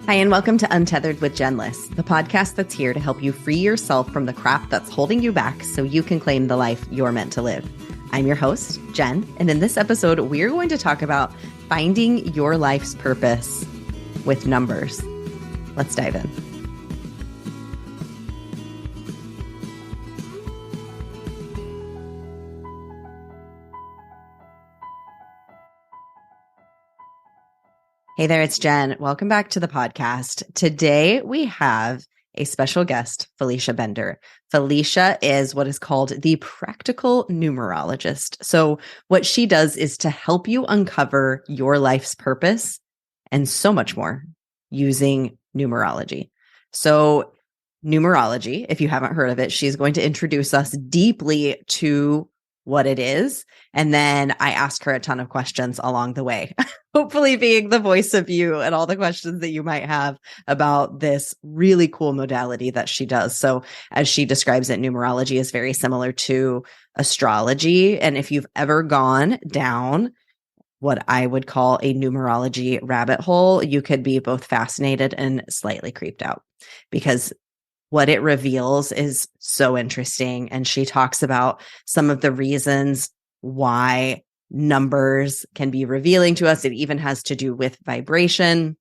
Hi, and welcome to Untethered with Jen Liss, the podcast that's here to help you free yourself from the crap that's holding you back so you can claim the life you're meant to live. I'm your host, Jen, and in this episode, we're going to talk about finding your life's purpose with numbers. Let's dive in. Hey there, it's Jen. Welcome back to the podcast. Today we have a special guest, Felicia Bender. Felicia is what is called the practical numerologist. So what she does is to help you uncover your life's purpose and so much more using numerology. So numerology, if you haven't heard of it, she's going to introduce us deeply to what it is. And then I ask her a ton of questions along the way, hopefully being the voice of you and all the questions that you might have about this really cool modality that she does. So as she describes it, numerology is very similar to astrology. And if you've ever gone down what I would call a numerology rabbit hole, you could be both fascinated and slightly creeped out because what it reveals is so interesting. And she talks about some of the reasons why numbers can be revealing to us. It even has to do with vibration.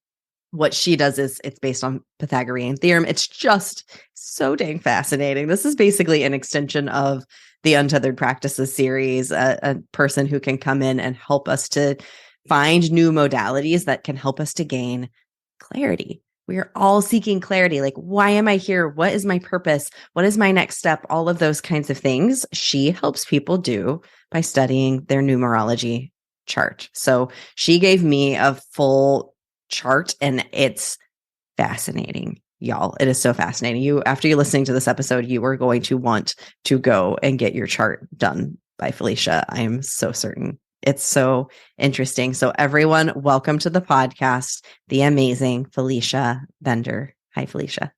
What she does is it's based on Pythagorean theorem. It's just so dang fascinating. This is basically an extension of the Untethered Practices series, a person who can come in and help us to find new modalities that can help us to gain clarity. We are all seeking clarity. Like, why am I here? What is my purpose? What is my next step? All of those kinds of things she helps people do by studying their numerology chart. So she gave me a full chart and it's fascinating, y'all. It is so fascinating. After you're listening to this episode, you are going to want to go and get your chart done by Felicia. I am so certain. It's so interesting. So everyone, welcome to the podcast, the amazing Felicia Bender. Hi, Felicia.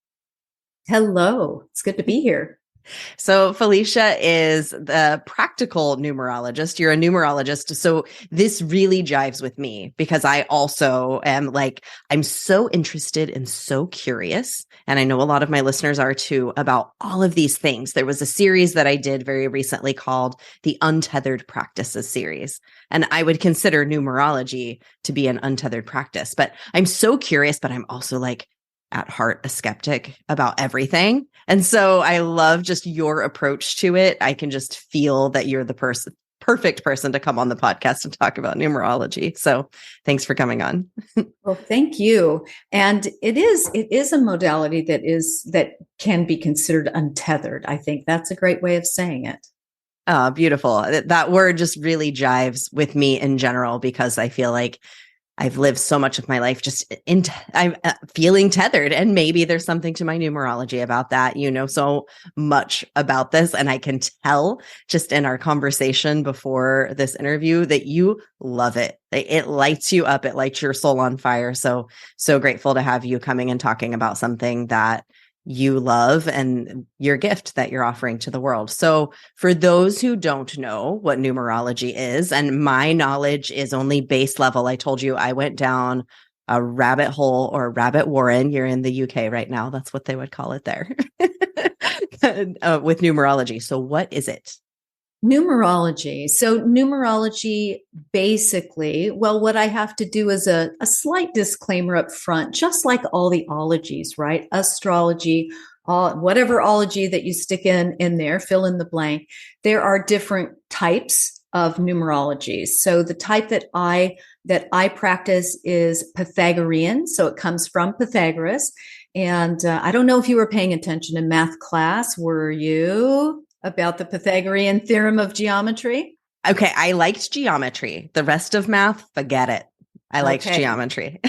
Hello. It's good to be here. So Felicia is the practical numerologist. You're a numerologist. So this really jives with me because I also am I'm so interested and so curious. And I know a lot of my listeners are too about all of these things. There was a series that I did very recently called the Untethered Practices series. And I would consider numerology to be an untethered practice, but I'm so curious, but I'm also at heart a skeptic about everything. And so I love just your approach to it. I can just feel that you're the perfect person to come on the podcast and talk about numerology. So thanks for coming on. Well, thank you. And it is a modality that can be considered untethered. I think that's a great way of saying it. Oh, beautiful. That word just really jives with me in general, because I feel like I've lived so much of my life just I'm feeling tethered, and maybe there's something to my numerology about that. You know so much about this, and I can tell just in our conversation before this interview that you love it. It lights you up. It lights your soul on fire. So grateful to have you coming and talking about something that you love and your gift that you're offering to the world. So for those who don't know what numerology is, and my knowledge is only base level, I told you I went down a rabbit hole or a rabbit warren. You're in the UK right now. That's what they would call it there with numerology. So what is it? Numerology. So numerology, basically, well, what I have to do is a slight disclaimer up front, just like all the ologies, right? Astrology, whatever ology that you stick in there, fill in the blank. There are different types of numerology. So the type that I practice is Pythagorean. So it comes from Pythagoras. And I don't know if you were paying attention in math class. Were you? About the Pythagorean theorem of geometry? Okay, I liked geometry. The rest of math, forget it. I liked geometry.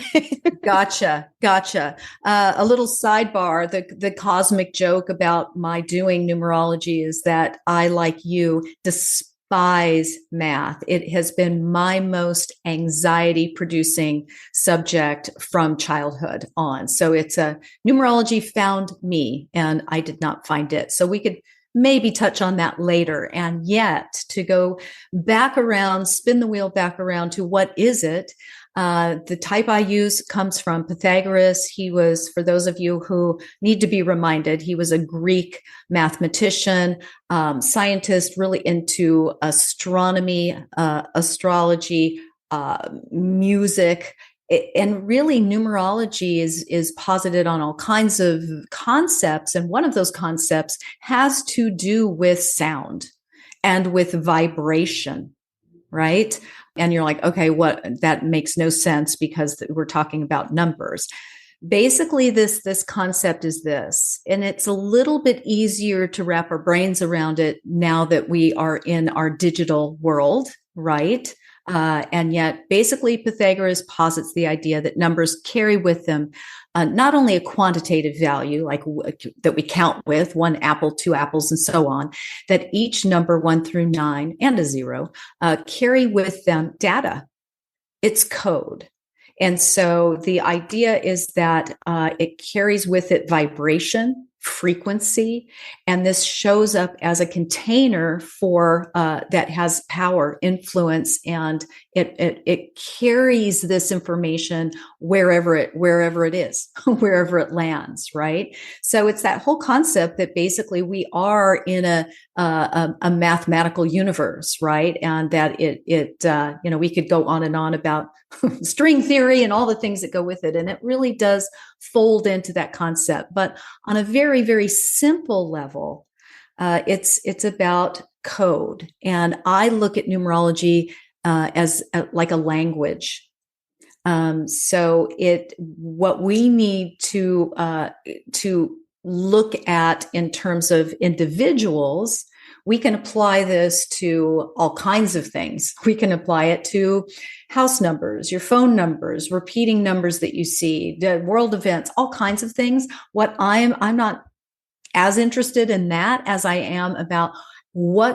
Gotcha. A little sidebar, the cosmic joke about my doing numerology is that I, like you, despise math. It has been my most anxiety-producing subject from childhood on. So it's numerology found me, and I did not find it. So we could maybe touch on that later. And yet to go back around, spin the wheel back around to what is it? The type I use comes from Pythagoras. He was, for those of you who need to be reminded, he was a Greek mathematician, scientist, really into astronomy, astrology, music. And really, numerology is posited on all kinds of concepts. And one of those concepts has to do with sound and with vibration, right? And you're like, okay, what? That makes no sense because we're talking about numbers. Basically, this concept is this, and it's a little bit easier to wrap our brains around it now that we are in our digital world, right? And yet, basically, Pythagoras posits the idea that numbers carry with them not only a quantitative value, like that we count with, one apple, two apples, and so on, that each number 1 through 9 and a 0 carry with them data. It's code. And so the idea is that it carries with it vibration, frequency, and this shows up as a container for that has power, influence, and it carries this information wherever it is, wherever it lands, right? So it's that whole concept that basically we are in a mathematical universe, right? And that we could go on and on about string theory and all the things that go with it, and it really does fold into that concept. But on a very, very simple level, it's about code, and I look at numerology as like a language. So what we need to look at in terms of individuals, we can apply this to all kinds of things. We can apply it to house numbers, your phone numbers, repeating numbers that you see, the world events, all kinds of things. I'm not as interested in that as I am about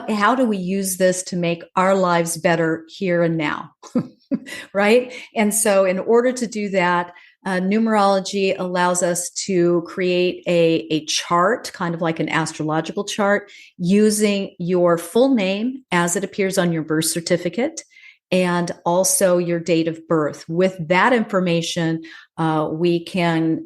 how do we use this to make our lives better here and now, right? And so in order to do that, numerology allows us to create a chart, kind of like an astrological chart, using your full name as it appears on your birth certificate and also your date of birth. With that information, we can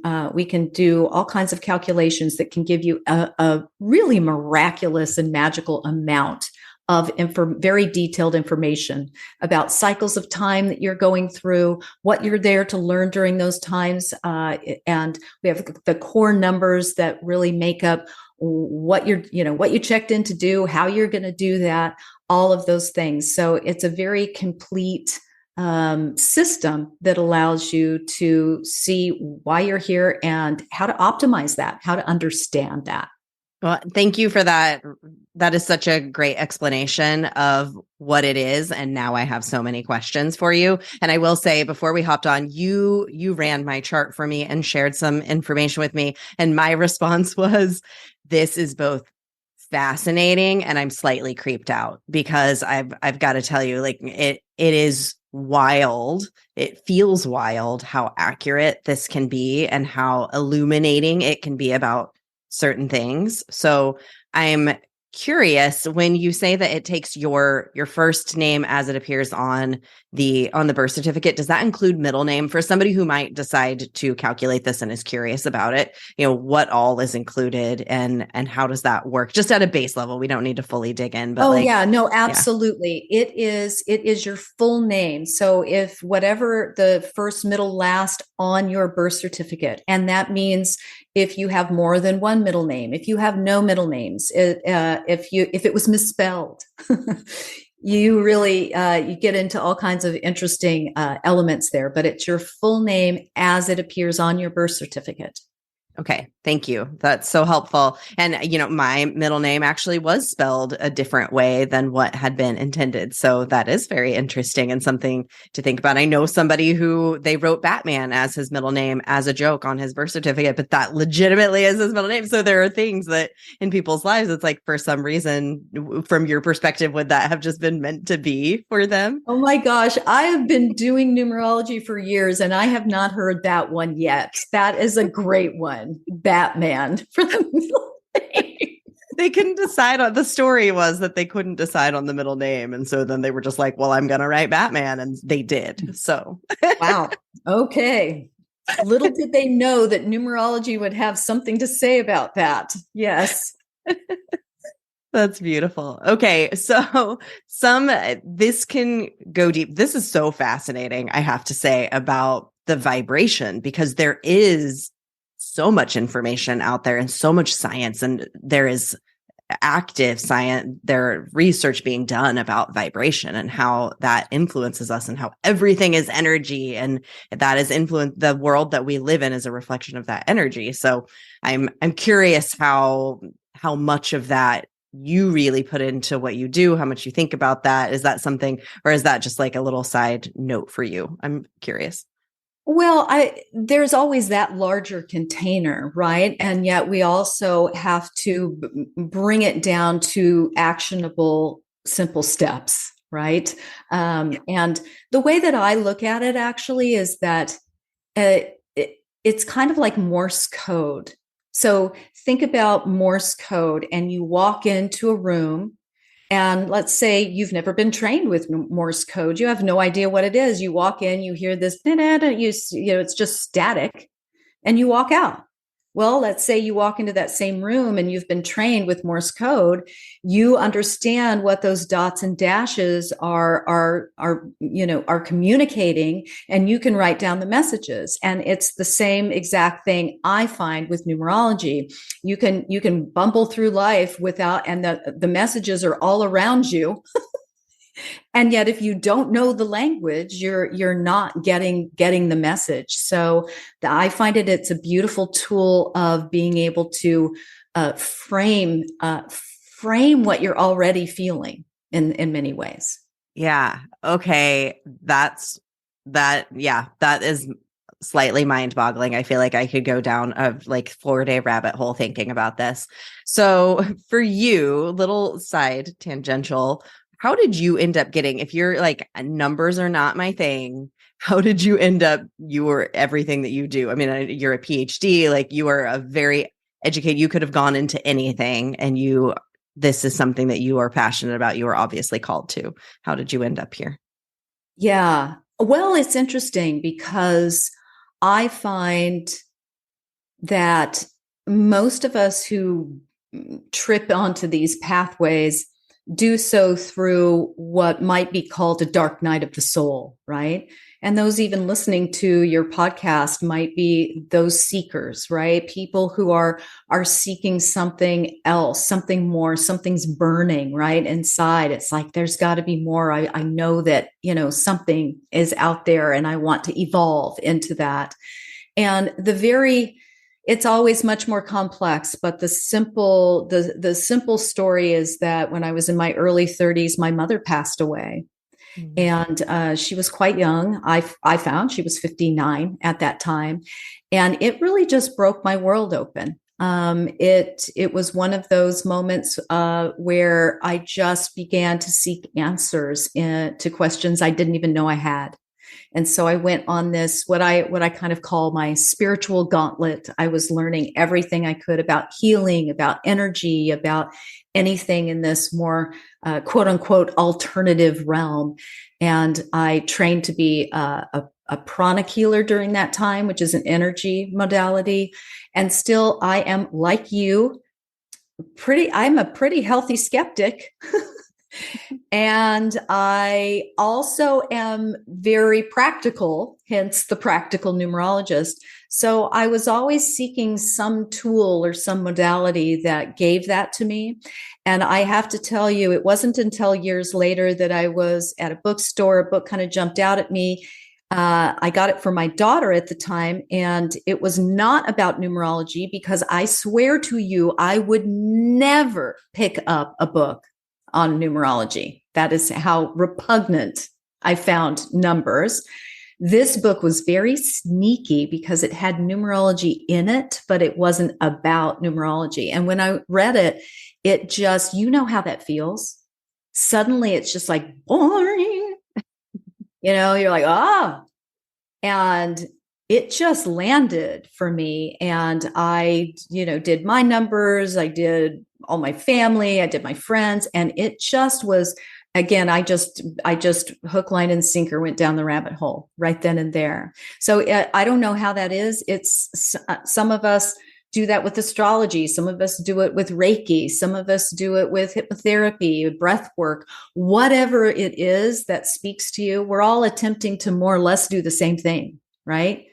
do all kinds of calculations that can give you a really miraculous and magical amount of very detailed information about cycles of time that you're going through, what you're there to learn during those times. And we have the core numbers that really make up what you checked in to do, how you're going to do that, all of those things. So it's a very complete system that allows you to see why you're here and how to optimize that, how to understand that. Well, thank you for that. That is such a great explanation of what it is. And now I have so many questions for you. And I will say, before we hopped on, you ran my chart for me and shared some information with me. And my response was, this is both fascinating and I'm slightly creeped out, because I've got to tell you, like, it is wild. It feels wild how accurate this can be and how illuminating it can be about certain things. So I'm curious, when you say that it takes your first name as it appears on the birth certificate, does that include middle name? For somebody who might decide to calculate this and is curious about it, what all is included and how does that work? Just at a base level, we don't need to fully dig in, but absolutely. Yeah. It is your full name. So if whatever the first, middle, last on your birth certificate, and that means if you have more than one middle name, if you have no middle names, if it was misspelled, you really you get into all kinds of interesting elements there. But it's your full name as it appears on your birth certificate. Okay. Thank you. That's so helpful. And, my middle name actually was spelled a different way than what had been intended. So that is very interesting and something to think about. I know somebody who they wrote Batman as his middle name as a joke on his birth certificate, but that legitimately is his middle name. So there are things that in people's lives, it's like, for some reason, from your perspective, would that have just been meant to be for them? Oh my gosh. I have been doing numerology for years and I have not heard that one yet. That is a great one. Batman for the middle name. they couldn't decide on the story was that they couldn't decide on the middle name. And so then they were just like, well, I'm going to write Batman. And they did. So wow. Okay. Little did they know that numerology would have something to say about that. Yes. that's beautiful. Okay. So this can go deep. This is so fascinating, I have to say, about the vibration, because there is so much information out there and so much science, and there is active science, there research being done about vibration and how that influences us and how everything is energy, and that is influence the world that we live in is a reflection of that energy. So I'm curious how much of that you really put into what you do, how much you think about that. Is that something, or is that just like a little side note for you? I'm curious. Well, there's always that larger container, right? And yet we also have to bring it down to actionable, simple steps, right? And the way that I look at it actually is that it's kind of like Morse code. So think about Morse code, and you walk into a room, and let's say you've never been trained with Morse code. You have no idea what it is. You walk in, you hear this, you know, it's just static, and you walk out. Well, let's say you walk into that same room and you've been trained with Morse code. You understand what those dots and dashes are communicating, and you can write down the messages. And it's the same exact thing I find with numerology. You can bumble through life without, and the messages are all around you. And yet, if you don't know the language, you're not getting the message. So I find it's a beautiful tool of being able to frame what you're already feeling in many ways. Yeah. Okay. That is slightly mind-boggling. I feel like I could go down a like 4-day rabbit hole thinking about this. So for you, little side tangential, how did you end up getting, if you're like, numbers are not my thing, how did you end up, you were everything that you do? I mean, you're a PhD, like you are a very educated, you could have gone into anything, and this is something that you are passionate about. You are obviously called to. How did you end up here? Yeah. Well, it's interesting because I find that most of us who trip onto these pathways do so through what might be called a dark night of the soul, right? And those even listening to your podcast might be those seekers, right? People who are seeking something else, something more, something's burning right inside. It's like, there's got to be more. I know that, something is out there, and I want to evolve into that. And it's always much more complex, but the simple story is that when I was in my early 30s, my mother passed away. Mm-hmm. And she was quite young. I found she was 59 at that time. And it really just broke my world open. It was one of those moments where I just began to seek answers to questions I didn't even know I had. And so I went on this, what I kind of call my spiritual gauntlet. I was learning everything I could about healing, about energy, about anything in this more quote unquote alternative realm. And I trained to be a pranic healer during that time, which is an energy modality. And still I am, like you, I'm a pretty healthy skeptic. And I also am very practical, hence the practical numerologist. So I was always seeking some tool or some modality that gave that to me. And I have to tell you, it wasn't until years later that I was at a bookstore, a book kind of jumped out at me. I got it for my daughter at the time, and it was not about numerology, because I swear to you, I would never pick up a book on numerology. That is how repugnant I found numbers. This book was very sneaky because it had numerology in it, but it wasn't about numerology. And when I read it, it just, how that feels. Suddenly it's just like boring. You're like, and it just landed for me. And I, did my numbers. I did all my family, I did my friends, and it just was, again, I just hook, line, and sinker went down the rabbit hole right then and there. So I don't know how that is. It's some of us do that with astrology. Some of us do it with Reiki. Some of us do it with hypnotherapy, breath work, whatever it is that speaks to you. We're all attempting to more or less do the same thing, right?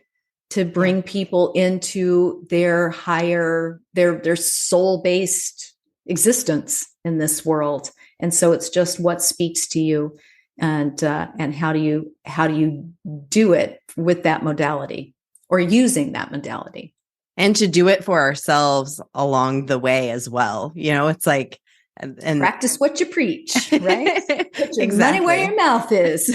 To bring people into their higher, their soul-based existence in this world. And so it's just what speaks to you, and how do you do it with that modality or using that modality. And to do it for ourselves along the way as well. It's like, and practice what you preach, right? Put your exactly. money where your mouth is.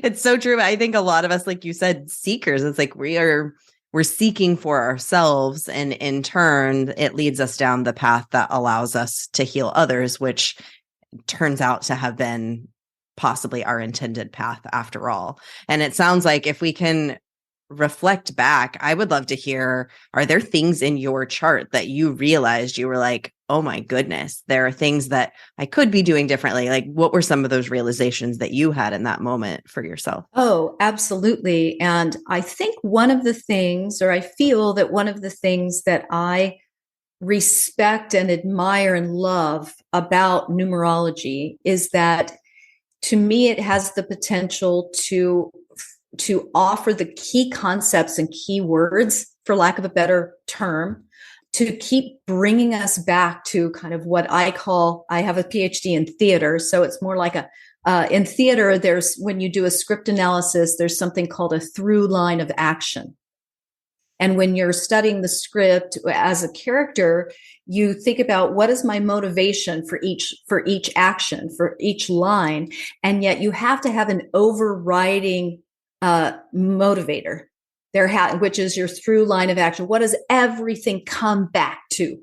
It's so true. I think a lot of us, like you said, seekers, it's like we're seeking for ourselves, and in turn, it leads us down the path that allows us to heal others, which turns out to have been possibly our intended path after all. And it sounds like if we can reflect back, I would love to hear, are there things in your chart that you realized you were like, oh my goodness, there are things that I could be doing differently? Like, what were some of those realizations that you had in that moment for yourself? Oh, absolutely. And I think one of the things, or I feel that one of the things that I respect and admire and love about numerology is that, to me, it has the potential to offer the key concepts and key words, for lack of a better term, to keep bringing us back to kind of what I have a PhD in theater. So it's more like in theater, when you do a script analysis, there's something called a through line of action. And when you're studying the script as a character, you think about, what is my motivation for each action, for each line? And yet you have to have an overriding motivator which is your through line of action. What does everything come back to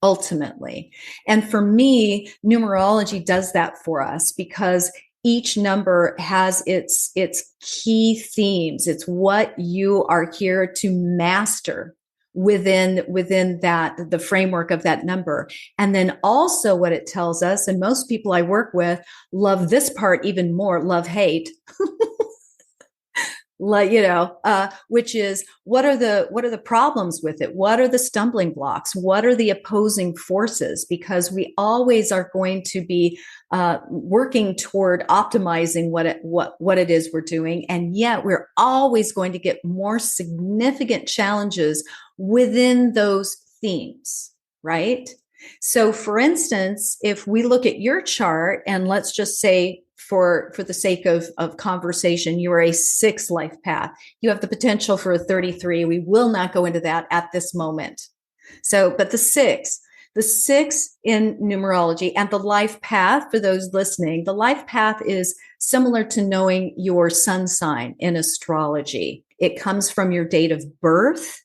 ultimately? And for me, numerology does that for us, because each number has its key themes. It's what you are here to master within the framework of that number. And then also what it tells us, and most people I work with love this part even more, love hate. Which is, what are the problems with it? What are the stumbling blocks? What are the opposing forces? Because we always are going to be working toward optimizing what it is we're doing, and yet we're always going to get more significant challenges within those themes, right? So, for instance, if we look at your chart, and let's just say, for the sake of conversation, you are a 6 life path. You have the potential for a 33. We will not go into that at this moment. So, but the six in numerology, and the life path, for those listening, the life path is similar to knowing your sun sign in astrology. It comes from your date of birth.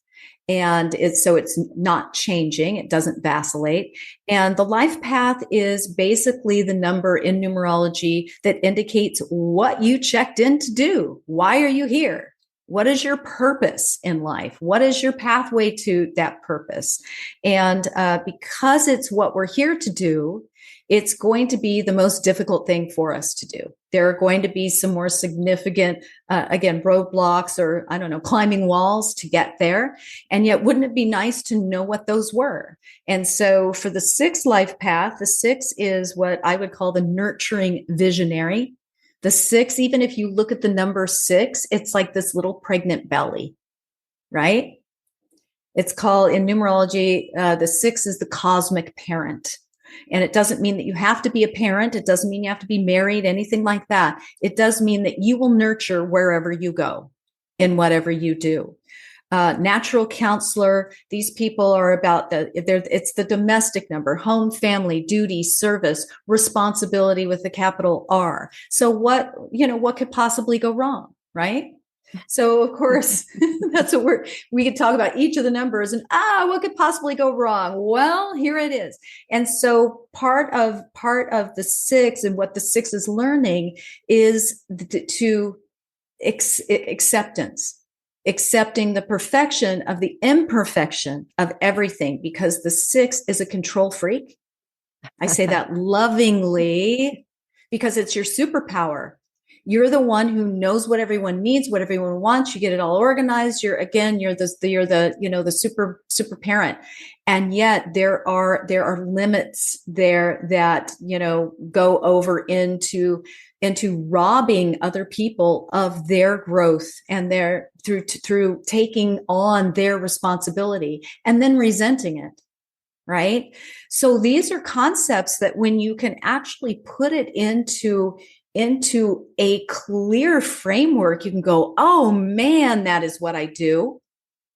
And it's not changing. It doesn't vacillate. And the life path is basically the number in numerology that indicates what you checked in to do. Why are you here? What is your purpose in life? What is your pathway to that purpose? And because it's what we're here to do, it's going to be the most difficult thing for us to do. There are going to be some more significant, roadblocks, or climbing walls to get there. And yet, wouldn't it be nice to know what those were? And so for the 6 life path, the 6 is what I would call the nurturing visionary. The 6, even if you look at the number 6, it's like this little pregnant belly, right? It's called, in numerology, the 6 is the cosmic parent. And it doesn't mean that you have to be a parent. It doesn't mean you have to be married, anything like that. It does mean that you will nurture wherever you go, in whatever you do. Natural counselor, these people are about it's the domestic number: home, family, duty, service, responsibility with the capital R. So what could possibly go wrong, right? So of course, that's what we could talk about each of the numbers, and what could possibly go wrong? Well, here it is. And so part of the 6, and what the 6 is learning, is to acceptance. accepting the perfection of the imperfection of everything, because the 6 is a control freak. I say that lovingly because it's your superpower. You're the one who knows what everyone needs, what everyone wants. You get it all organized. You're the super parent. And yet there are limits there that, go over into robbing other people of their growth and their through taking on their responsibility and then resenting it. Right. So these are concepts that when you can actually put it into a clear framework, you can go, oh man, that is what I do.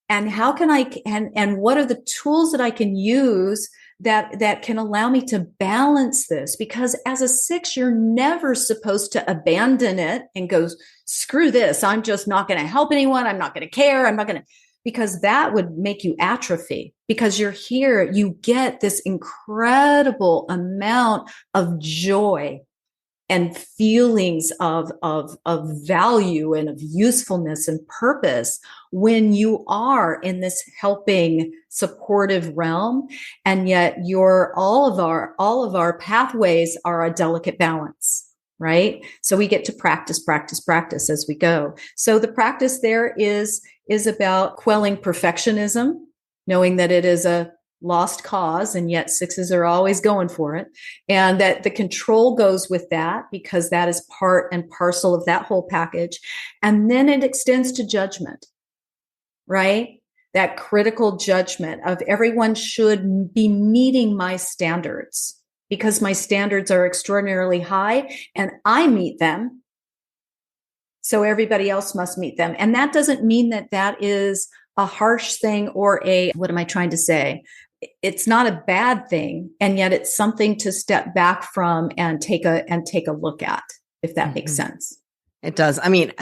And how can and what are the tools that I can use that can allow me to balance this? Because as a 6, you're never supposed to abandon it and go, screw this. I'm just not going to help anyone. I'm not going to care. I'm not going to, because that would make you atrophy. Because you're here, you get this incredible amount of joy and feelings of value and of usefulness and purpose when you are in this helping, supportive realm. And yet all of our pathways are a delicate balance, right? So we get to practice as we go. So the practice there is about quelling perfectionism, knowing that it is a lost cause, and yet 6s are always going for it. And that the control goes with that, because that is part and parcel of that whole package. And then it extends to judgment, right? That critical judgment of everyone should be meeting my standards because my standards are extraordinarily high and I meet them. So everybody else must meet them. And that doesn't mean that is a harsh thing or what am I trying to say? It's not a bad thing, and yet it's something to step back from and take a look at, if that makes sense. It does. I mean,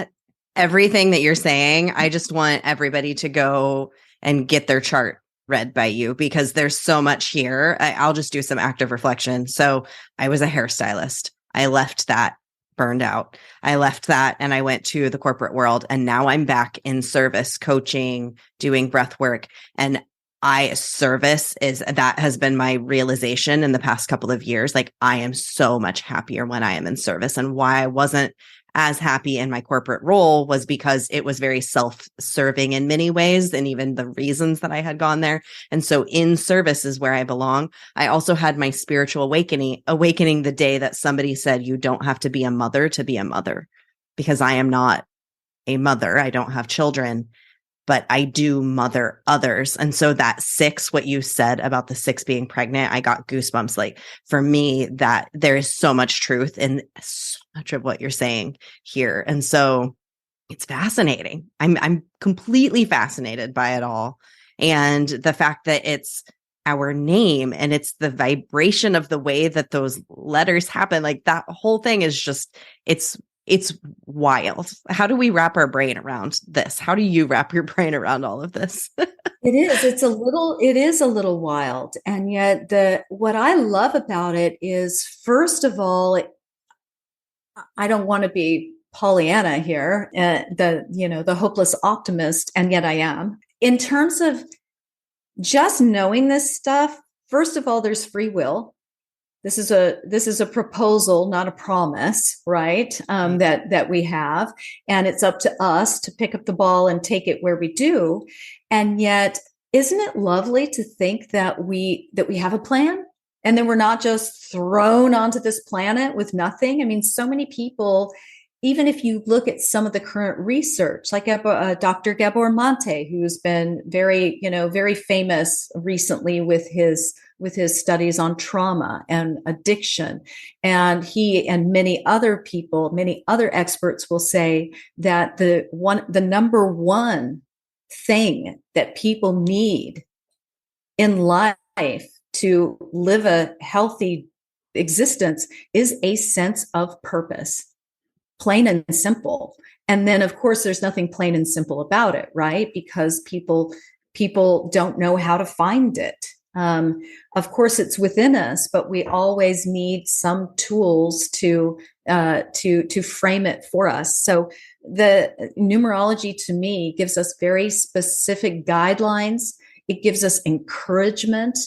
everything that you're saying, I just want everybody to go and get their chart read by you, because there's so much here. I'll just do some active reflection. So I was a hairstylist. I left that burned out. I left that and I went to the corporate world, and now I'm back in service, coaching, doing breath work. And service that has been my realization in the past couple of years. Like, I am so much happier when I am in service. And why I wasn't as happy in my corporate role was because it was very self-serving in many ways, and even the reasons that I had gone there. And so in service is where I belong. I also had my spiritual awakening the day that somebody said, you don't have to be a mother to be a mother, because I am not a mother. I don't have children, but I do mother others. And so that 6, what you said about the 6 being pregnant, I got goosebumps. Like, for me, that there is so much truth in so much of what you're saying here. And so it's fascinating. I'm completely fascinated by it all. And the fact that it's our name and it's the vibration of the way that those letters happen, like that whole thing is just, it's wild. How do we wrap our brain around this? How do you wrap your brain around all of this? It is a little wild. And yet what I love about it is, first of all, I don't want to be Pollyanna here, the hopeless optimist, and yet I am. In terms of just knowing this stuff, first of all, there's free will. This is a proposal, not a promise, right? That we have, and it's up to us to pick up the ball and take it where we do. And yet, isn't it lovely to think that we have a plan, and then we're not just thrown onto this planet with nothing? I mean, so many people, even if you look at some of the current research, like Dr. Gabor Mate, who's been very famous recently with his studies on trauma and addiction. And he and many other people, many other experts will say that the number one thing that people need in life to live a healthy existence is a sense of purpose, plain and simple. And then, of course, there's nothing plain and simple about it, right? Because people don't know how to find it. Of course, it's within us, but we always need some tools to frame it for us. So the numerology to me gives us very specific guidelines. It gives us encouragement.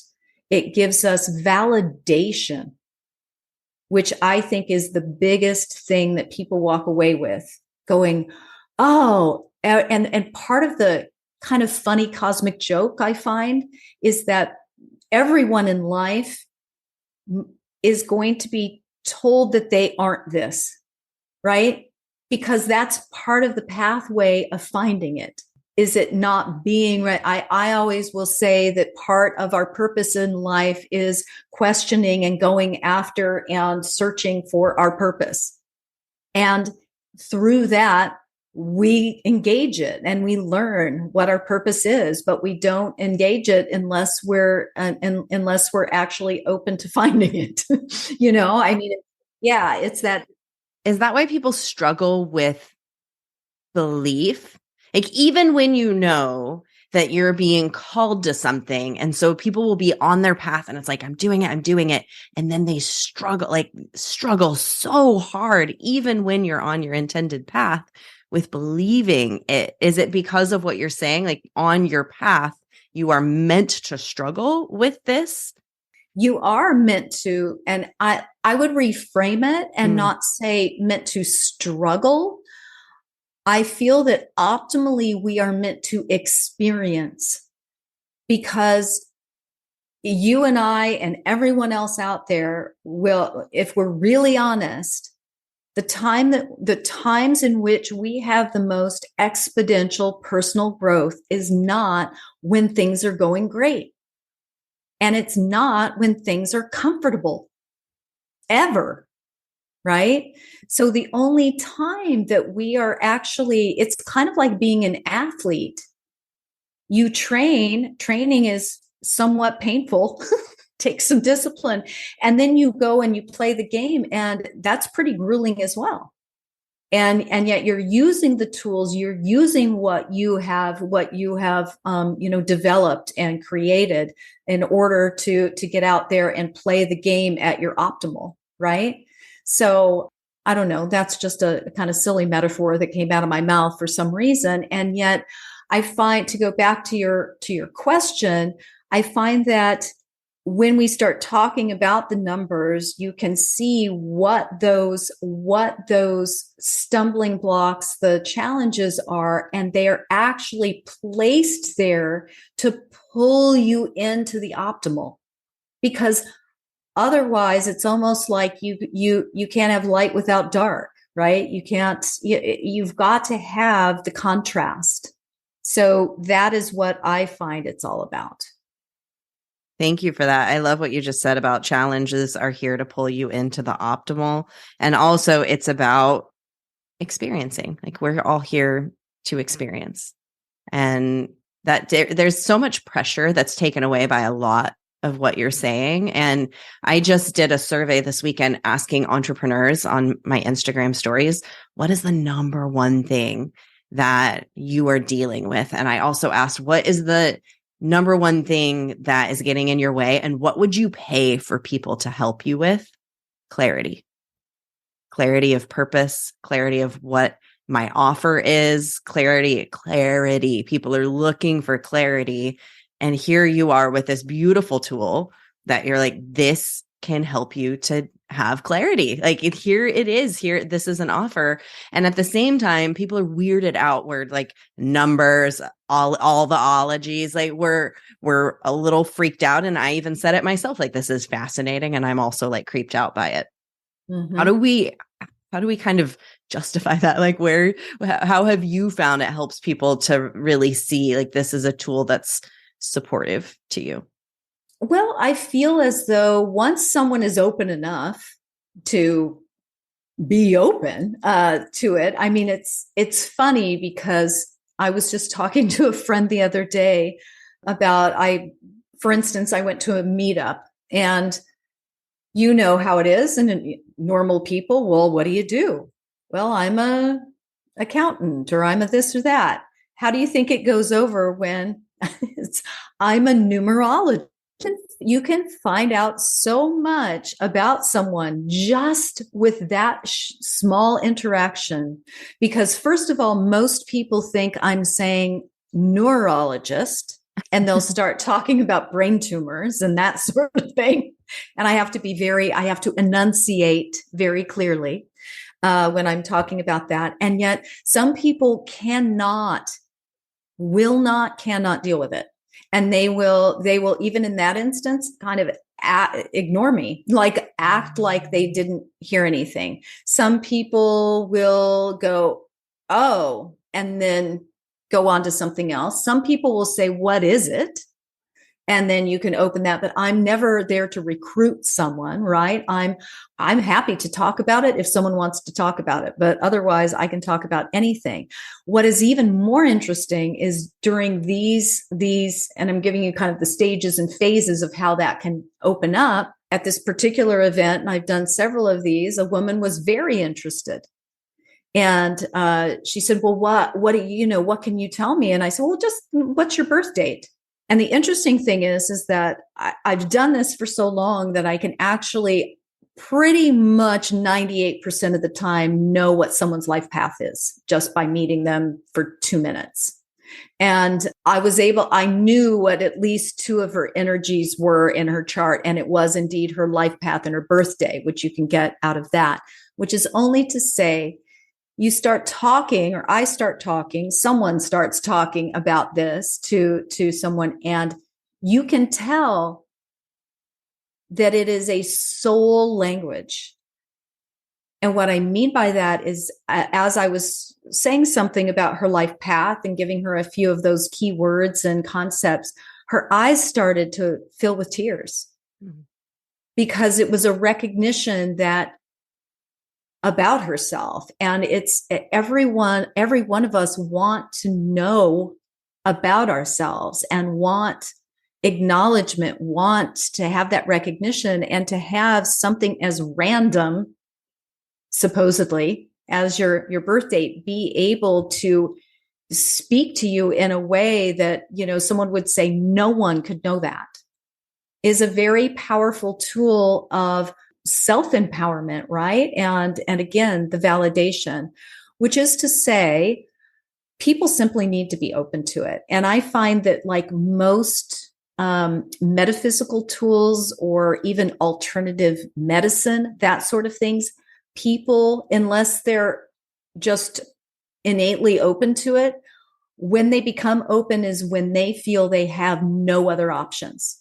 It gives us validation, which I think is the biggest thing that people walk away with, going, oh, and part of the kind of funny cosmic joke I find is that everyone in life is going to be told that they aren't this, right? Because that's part of the pathway of finding it. Is it not being right? I always will say that part of our purpose in life is questioning and going after and searching for our purpose. And through that, we engage it and we learn what our purpose is, but we don't engage it unless we're actually open to finding it. I mean, yeah, it's that. Is that why people struggle with belief? Like, even when you know that you're being called to something, and so people will be on their path and it's like, I'm doing it. And then they struggle so hard, even when you're on your intended path, with believing it. Is it because of what you're saying? Like, on your path, you are meant to struggle with this? You are meant to, and I would reframe it and not say meant to struggle. I feel that optimally we are meant to experience, because you and I and everyone else out there will, if we're really honest, the times in which we have the most exponential personal growth is not when things are going great. And it's not when things are comfortable, ever. Right? So the only time that we are actually, it's kind of like being an athlete. You training is somewhat painful, takes some discipline, and then you go and you play the game, and that's pretty grueling as well. And yet you're using the tools, you're using what you have developed and created in order to get out there and play the game at your optimal, right? So I don't know, that's just a kind of silly metaphor that came out of my mouth for some reason. And yet I find, to go back to your question, I find that when we start talking about the numbers, you can see what those stumbling blocks, the challenges are, and they are actually placed there to pull you into the optimal. Because otherwise, it's almost like you can't have light without dark, right? You've got to have the contrast. So that is what I find it's all about. Thank you for that. I love what you just said about challenges are here to pull you into the optimal. And also, it's about experiencing. Like, we're all here to experience. And that there's so much pressure that's taken away by a lot of what you're saying. And I just did a survey this weekend asking entrepreneurs on my Instagram stories, what is the number one thing that you are dealing with? And I also asked, what is the number one thing that is getting in your way? And what would you pay for people to help you with? Clarity of purpose, clarity of what my offer is, clarity. People are looking for clarity. And here you are with this beautiful tool that you're like, this can help you to have clarity. Like, here it is. Here, this is an offer. And at the same time, people are weirded out where, like, numbers, all the ologies, like, we're a little freaked out. And I even said it myself, like, this is fascinating. And I'm also, like, creeped out by it. Mm-hmm. How do we kind of justify that? Like, how have you found it helps people to really see, like, this is a tool that's supportive to you? Well, I feel as though once someone is open enough to be open to it, I mean, it's funny because I was just talking to a friend the other day about, for instance, I went to a meetup, and you know how it is. And normal people, well, what do you do? Well, I'm a accountant, or I'm a this or that. How do you think it goes over when I'm a numerologist? you can find out so much about someone just with that small interaction. Because first of all, most people think I'm saying neurologist, and they'll start talking about brain tumors and that sort of thing. And I have to enunciate very clearly when I'm talking about that. And yet some people cannot deal with it. And they will even in that instance kind of ignore me, like act like they didn't hear anything. Some people will go, oh, and then go on to something else. Some people will say, what is it? And then you can open that. But I'm never there to recruit someone, right? I'm happy to talk about it if someone wants to talk about it, but otherwise I can talk about anything. What is even more interesting is during these, and I'm giving you kind of the stages and phases of how that can open up. At this particular event, and I've done several of these, a woman was very interested. And she said, well, what do you know? What can you tell me? And I said, well, just what's your birth date? And the interesting thing is that I've done this for so long that I can actually pretty much 98% of the time know what someone's life path is just by meeting them for 2 minutes. And I knew what at least 2 of her energies were in her chart. And it was indeed her life path and her birthday, which you can get out of that, which is only to say, you start talking, or I start talking, someone starts talking about this to someone, and you can tell that it is a soul language. And what I mean by that is, as I was saying something about her life path and giving her a few of those key words and concepts, her eyes started to fill with tears because it was a recognition that about herself. And it's every one of us want to know about ourselves and want acknowledgement, want to have that recognition, and to have something as random, supposedly, as your birth date be able to speak to you in a way that, someone would say no one could know, that is a very powerful tool of self-empowerment, right? And again, the validation, which is to say, people simply need to be open to it. And I find that, like most metaphysical tools or even alternative medicine, that sort of things, people, unless they're just innately open to it, when they become open is when they feel they have no other options.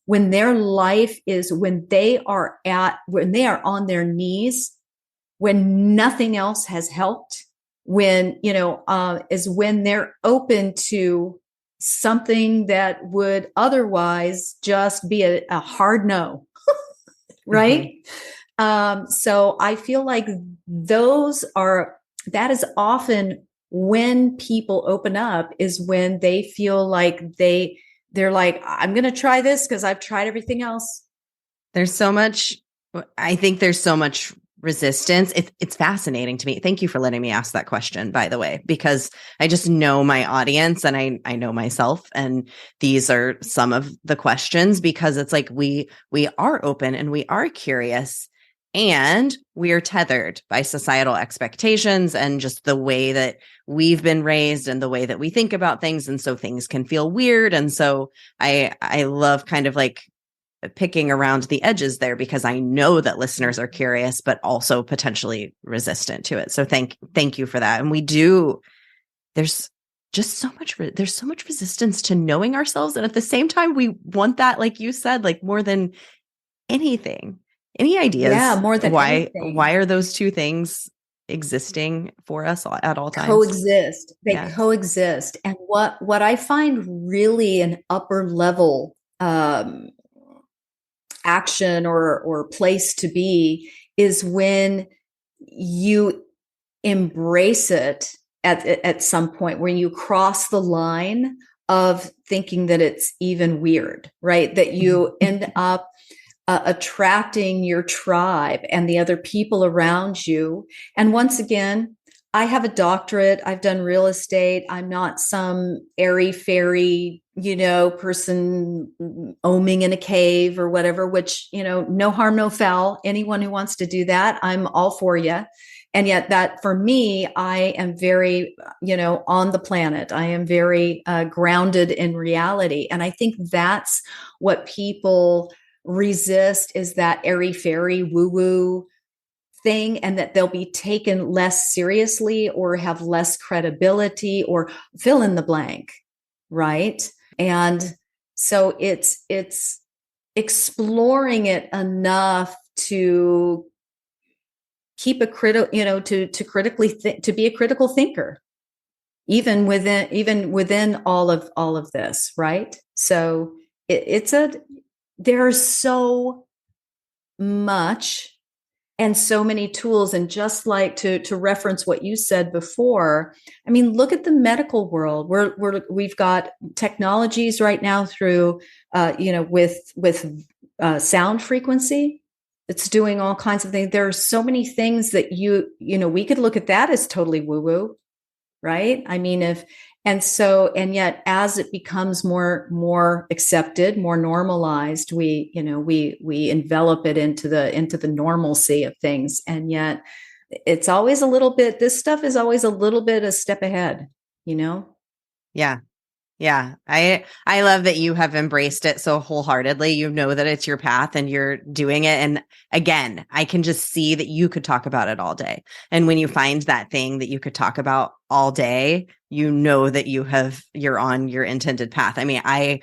When their life is, when they are on their knees, when nothing else has helped, when, is when they're open to something that would otherwise just be a hard no, right? So I feel like that is often when people open up, is when they feel like they're like, I'm going to try this because I've tried everything else. I think there's so much resistance. It's fascinating to me. Thank you for letting me ask that question, by the way, because I just know my audience and I know myself. And these are some of the questions, because it's like, we are open and we are curious, and we are tethered by societal expectations and just the way that we've been raised and the way that we think about things. And so things can feel weird. And so I love kind of like picking around the edges there, because I know that listeners are curious, but also potentially resistant to it. So thank you for that. And there's just so much resistance to knowing ourselves. And at the same time, we want that, like you said, like more than anything. Any ideas? Yeah, more than anything. Why are those two things existing for us at all times? Coexist. They coexist. And what I find really an upper level action or place to be is when you embrace it at some point, where you cross the line of thinking that it's even weird, right? That you end up attracting your tribe and the other people around you. And once again, I have a doctorate. I've done real estate. I'm not some airy fairy person oming in a cave or whatever, which, no harm, no foul. Anyone who wants to do that, I'm all for you. And yet that for me, I am very, on the planet. I am very grounded in reality. And I think that's what people resist, is that airy fairy woo woo thing, and that they'll be taken less seriously or have less credibility or fill in the blank. Right. And so it's exploring it enough to keep a to critically to be a critical thinker, even within all of this, right? So there's so much and so many tools. And just like to reference what you said before, I mean, look at the medical world. We've got technologies right now through, with sound frequency. It's doing all kinds of things. There are so many things that we could look at that as totally woo woo, right? I mean, and yet as it becomes more accepted, more normalized, we envelop it into the normalcy of things. And yet it's always this stuff is always a little bit a step ahead, Yeah. Yeah. I love that you have embraced it so wholeheartedly. You know that it's your path and you're doing it. And again, I can just see that you could talk about it all day. And when you find that thing that you could talk about all day, you know that you're on your intended path. I mean, I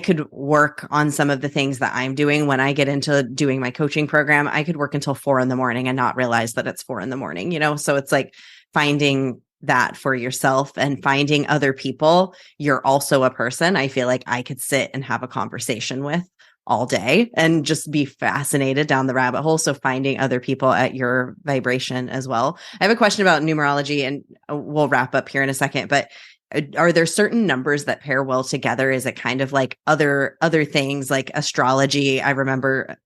could work on some of the things that I'm doing when I get into doing my coaching program. I could work until 4 a.m. and not realize that it's 4 a.m, So it's like finding that for yourself and finding other people. You're also a person I feel like I could sit and have a conversation with all day and just be fascinated down the rabbit hole. So finding other people at your vibration as well. I have a question about numerology and we'll wrap up here in a second, but are there certain numbers that pair well together? Is it kind of like other things like astrology? I remember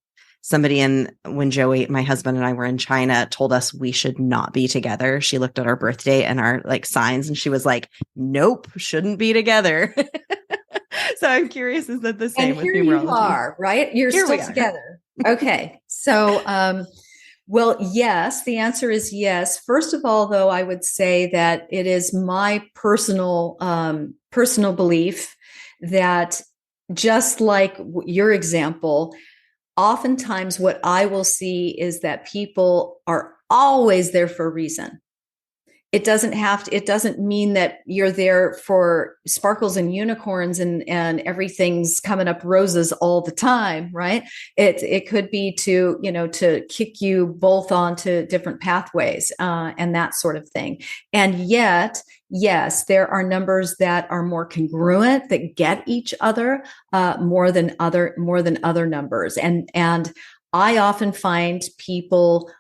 somebody when Joey, my husband, and I were in China, told us we should not be together. She looked at our birthday and our like signs and she was like, nope, shouldn't be together. So I'm curious, is that the same with numerology? You are, right? You're still together. Okay. So, well, yes, the answer is yes. First of all, though, I would say that it is my personal belief that, just like your example, oftentimes what I will see is that people are always there for a reason. It doesn't mean that you're there for sparkles and unicorns and everything's coming up roses all the time, right? It could be to kick you both onto different pathways, and that sort of thing. And yet, yes, there are numbers that are more congruent, that get each other more than other numbers. And I often find people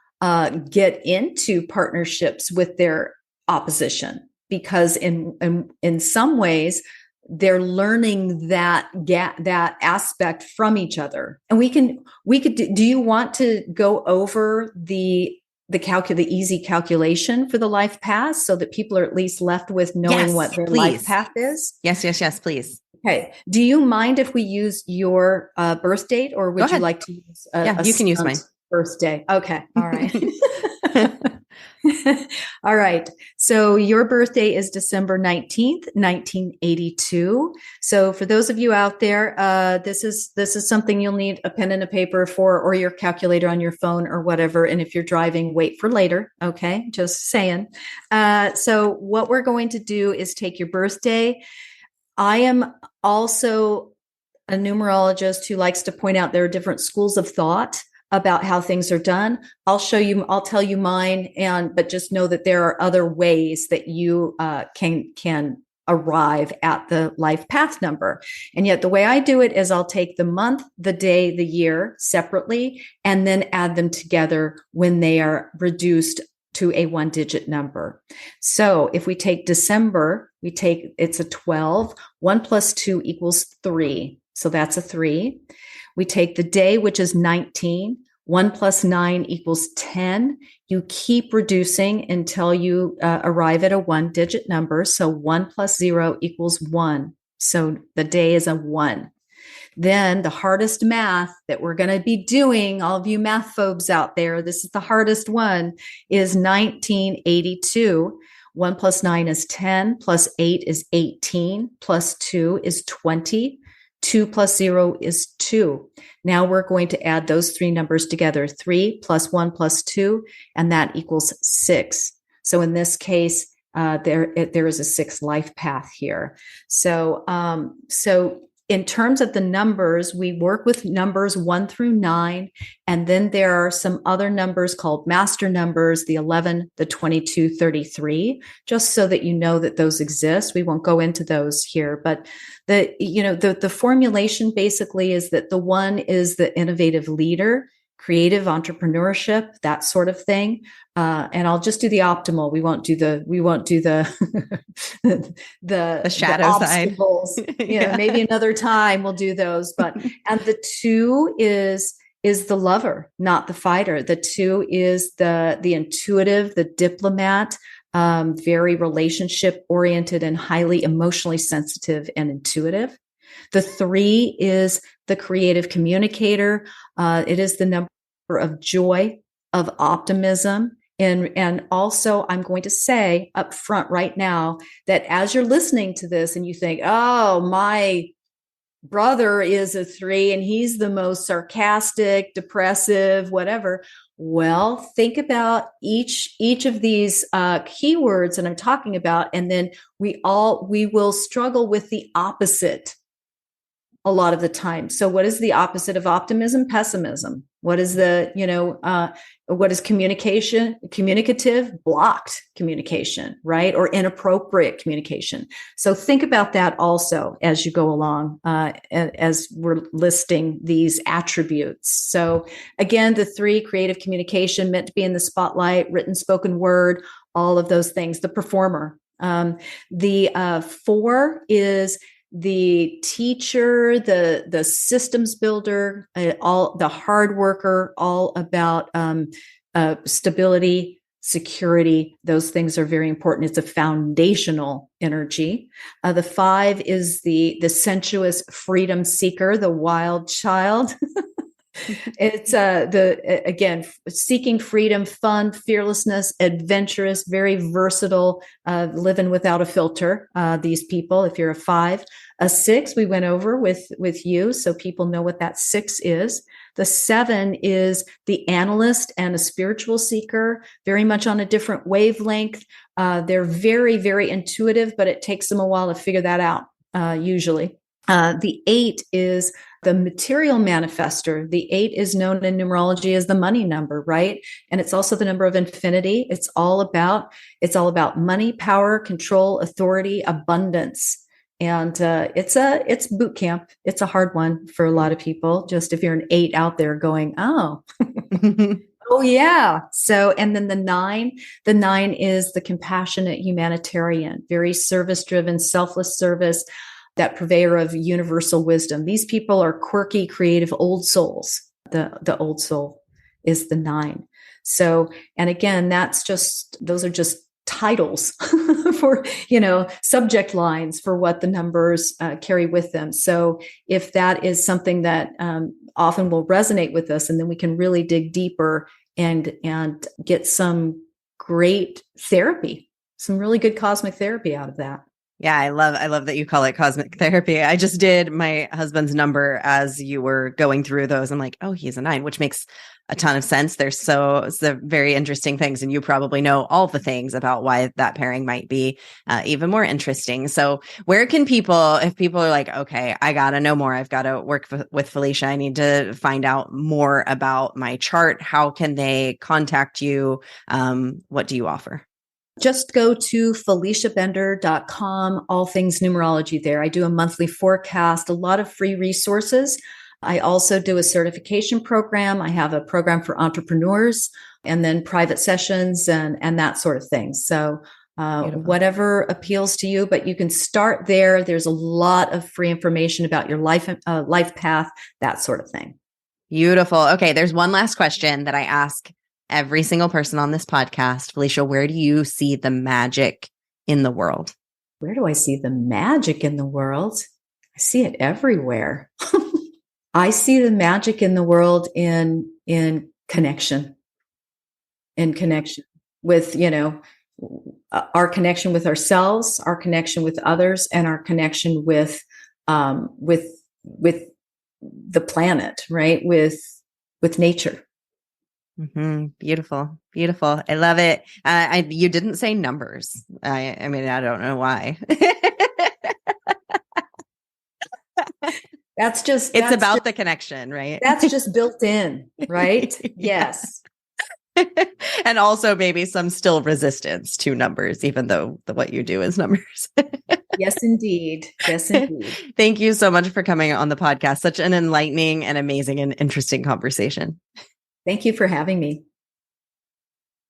get into partnerships with their opposition because in some ways they're learning that aspect from each other. And we could do you want to go over the easy calculation for the life path so that people are at least left with knowing what their life path is? Yes, please. Okay. Do you mind if we use your birth date, or would you like to use you can use mine. Birthday? Okay. All right. All right. So your birthday is December 19th, 1982. So for those of you out there, this is something you'll need a pen and a paper for, or your calculator on your phone or whatever. And if you're driving, wait for later. Okay. Just saying. So what we're going to do is take your birthday. I am also a numerologist who likes to point out there are different schools of thought about how things are done. I'll tell you mine, but just know that there are other ways that you can arrive at the life path number. And yet the way I do it is I'll take the month, the day, the year separately, and then add them together when they are reduced to a 1-digit number. So if we take December, it's a 12. 1 plus 2 equals 3. So that's a 3. We take the day, which is 19. 1 plus 9 equals 10. You keep reducing until you arrive at a 1-digit number. So 1 plus 0 equals 1. So the day is a 1. Then the hardest math that we're going to be doing, all of you math phobes out there, this is the hardest one, is 1982. 1 plus 9 is 10, plus 8 is 18, plus 2 is 20. 2 plus 0 is 2. Now we're going to add those 3 numbers together, 3 plus 1 plus 2, and that equals 6. So in this case, there is a 6 life path here. So in terms of the numbers, we work with numbers 1 through 9, and then there are some other numbers called master numbers, the 11, the 22, 33, just so that you know that those exist. We won't go into those here, but the formulation basically is that the 1 is the innovative leader, creative entrepreneurship, that sort of thing. And I'll just do the optimal. We won't do the the shadow obstacles. side. Yeah, maybe another time we'll do those. But and the 2 is the lover, not the fighter. The 2 is the intuitive, the diplomat, very relationship oriented and highly emotionally sensitive and intuitive. The 3 is the creative communicator. It is the number of joy, of optimism. And also, I'm going to say up front right now that as you're listening to this and you think, oh, my brother is a 3 and he's the most sarcastic, depressive, whatever. Well, think about each of these keywords that I'm talking about, and then we will struggle with the opposite a lot of the time. So what is the opposite of optimism? Pessimism. What is what is communicative? Blocked communication, right? Or inappropriate communication. So think about that also as you go along, as we're listing these attributes. So again, the 3, creative communication, meant to be in the spotlight, written, spoken word, all of those things, the performer. The 4 is the teacher, the systems builder, all the hard worker, all about stability, security. Those things are very important. It's a foundational energy. The 5 is the sensuous freedom seeker, the wild child. It's again, seeking freedom, fun, fearlessness, adventurous, very versatile, living without a filter. These people, if you're a 5, a 6, we went over with you, so people know what that 6 is. The 7 is the analyst and a spiritual seeker, very much on a different wavelength. They're very, very intuitive, but it takes them a while to figure that out, usually. The 8 is the material manifester. The 8 is known in numerology as the money number, right? And it's also the number of infinity. It's all about money, power, control, authority, abundance. And it's boot camp. It's a hard one for a lot of people. Just if you're an 8 out there going, oh, oh yeah. So, and then the 9 is the compassionate humanitarian, very service-driven, selfless service, that purveyor of universal wisdom. These people are quirky, creative, old souls. The old soul is the 9. So, and again, those are just titles for, subject lines for what the numbers carry with them. So if that is something that often will resonate with us, and then we can really dig deeper and get some great therapy, some really good cosmic therapy out of that. Yeah, I love that you call it cosmic therapy. I just did my husband's number as you were going through those. I'm like, oh, he's a 9, which makes a ton of sense. There's some very interesting things, and you probably know all the things about why that pairing might be even more interesting. So where can people, if people are like, okay, I got to know more, I've got to work with Felicia, I need to find out more about my chart, how can they contact you? What do you offer? Just go to FeliciaBender.com, all things numerology there. I do a monthly forecast, a lot of free resources. I also do a certification program. I have a program for entrepreneurs, and then private sessions and that sort of thing. So whatever appeals to you, but you can start there. There's a lot of free information about your life path, that sort of thing. Beautiful. Okay, there's one last question that I ask every single person on this podcast. Felicia, where do you see the magic in the world? where do I see the magic in the world? I see it everywhere. I see the magic in the world in connection, in connection with, our connection with ourselves, our connection with others, and our connection with the planet, right? With nature. Mm-hmm. Beautiful. Beautiful. I love it. You didn't say numbers. I mean, I don't know why. It's about the connection, right? That's just built in, right? Yes. And also maybe some still resistance to numbers, even though what you do is numbers. Yes, indeed. Yes, indeed. Thank you so much for coming on the podcast. Such an enlightening and amazing and interesting conversation. Thank you for having me.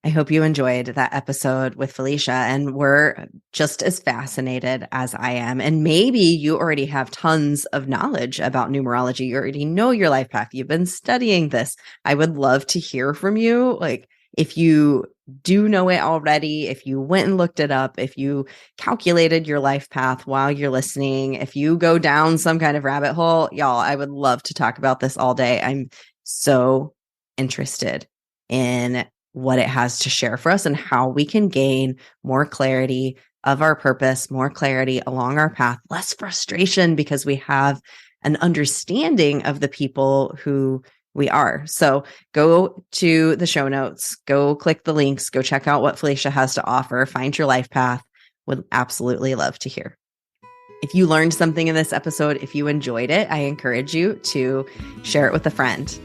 I hope you enjoyed that episode with Felicia and were just as fascinated as I am. And maybe you already have tons of knowledge about numerology. You already know your life path. You've been studying this. I would love to hear from you. Like, if you do know it already, if you went and looked it up, if you calculated your life path while you're listening, if you go down some kind of rabbit hole, y'all, I would love to talk about this all day. I'm so interested in what it has to share for us and how we can gain more clarity of our purpose, more clarity along our path, less frustration because we have an understanding of the people who we are. So go to the show notes, go click the links, go check out what Felicia has to offer, find your life path. Would absolutely love to hear. If you learned something in this episode, if you enjoyed it, I encourage you to share it with a friend.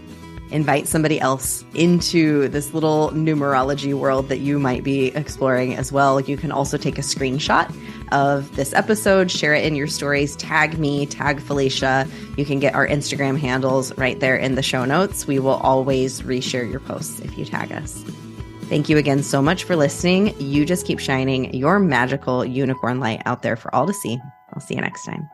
Invite somebody else into this little numerology world that you might be exploring as well. You can also take a screenshot of this episode, share it in your stories, tag me, tag Felicia. You can get our Instagram handles right there in the show notes. We will always reshare your posts if you tag us. Thank you again so much for listening. You just keep shining your magical unicorn light out there for all to see. I'll see you next time.